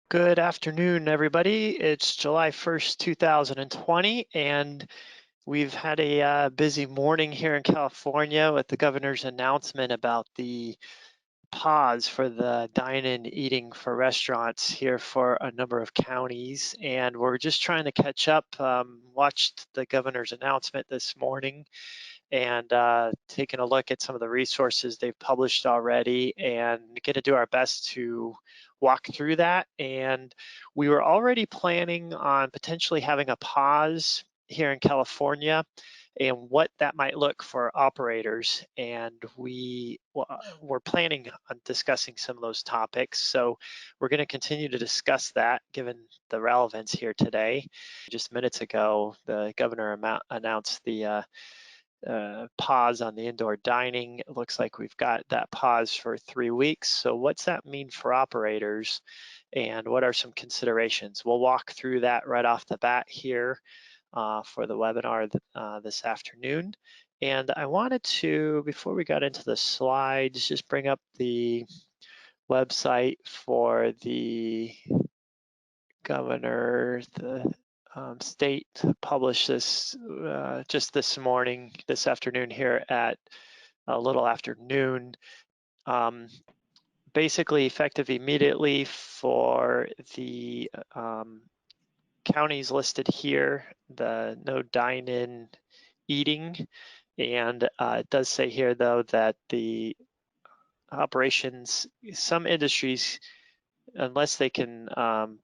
Good afternoon, everybody. It's July 1st, 2020, and we've had a busy morning here in California with the governor's announcement about the pause for the dine-in eating for restaurants here for a number of counties. And we're just trying to catch up. Watched the governor's announcement this morning and taking a look at some of the resources they've published already and going to do our best to walk through that. And we were already planning on potentially having a pause here in California and what that might look for operators. And we're planning on discussing some of those topics. So we're going to continue to discuss that given the relevance here today. Just minutes ago, the governor announced the pause on the indoor dining. It looks like we've got that pause for 3 weeks. So what's that mean for operators and what are some considerations? We'll walk through that right off the bat here for the webinar this afternoon. And I wanted to, before we got into the slides, just bring up the website for the governor. The state published this just this afternoon here at a little after noon. Basically effective immediately for the counties listed here, the no dine-in eating. And it does say here though that the operations, some industries, unless they can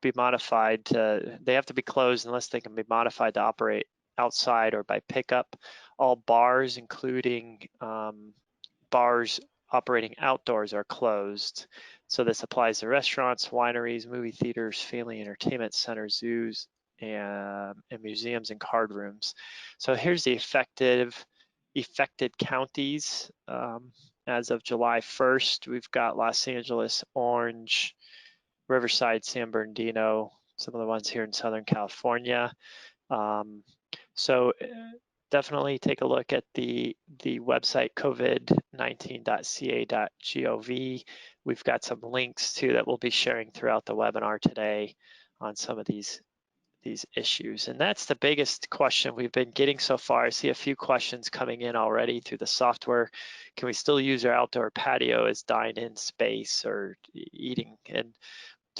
be modified they have to be closed unless they can be modified to operate outside or by pickup. All bars, including bars operating outdoors, are closed. So this applies to restaurants, wineries, movie theaters, family entertainment centers, zoos, and museums and card rooms. So here's the affected counties as of July 1st. We've got Los Angeles, Orange, Riverside, San Bernardino, some of the ones here in Southern California. So definitely take a look at the website covid19.ca.gov. We've got some links too that we'll be sharing throughout the webinar today on some of these issues. And that's the biggest question we've been getting so far. I see a few questions coming in already through the software. Can we still use our outdoor patio as dine-in space or eating? And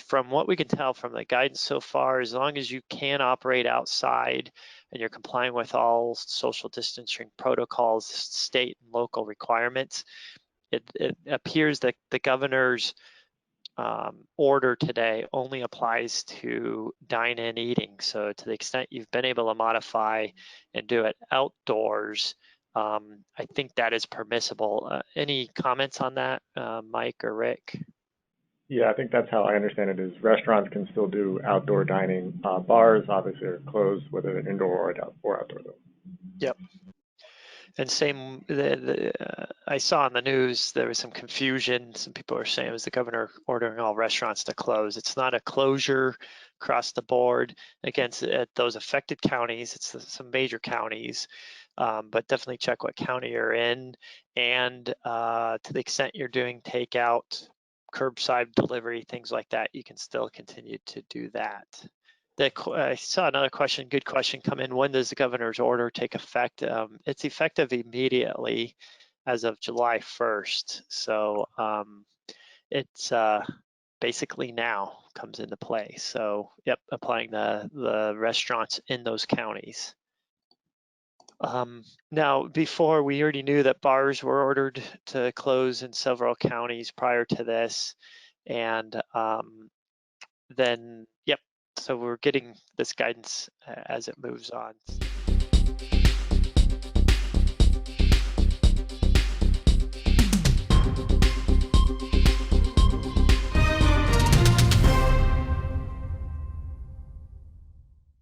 from what we can tell from the guidance so far, as long as you can operate outside and you're complying with all social distancing protocols, state and local requirements, it appears that the governor's order today only applies to dine-in eating. So to the extent you've been able to modify and do it outdoors, I think that is permissible. Any comments on that, Mike or Rick? Yeah, I think that's how I understand it. Is restaurants can still do outdoor dining. Bars obviously are closed, whether they're indoor or outdoor. Though. Yep. And same, I saw on the news there was some confusion. Some people are saying it was the governor ordering all restaurants to close. It's not a closure across the board against at those affected counties. It's some major counties, but definitely check what county you're in. And to the extent you're doing takeout, curbside delivery, things like that, you can still continue to do that. I saw another question, good question come in. When does the governor's order take effect? It's effective immediately as of July 1st. So it's basically now comes into play. So yep, applying the restaurants in those counties. Now, before we already knew that bars were ordered to close in several counties prior to this. And then, yep, so we're getting this guidance as it moves on.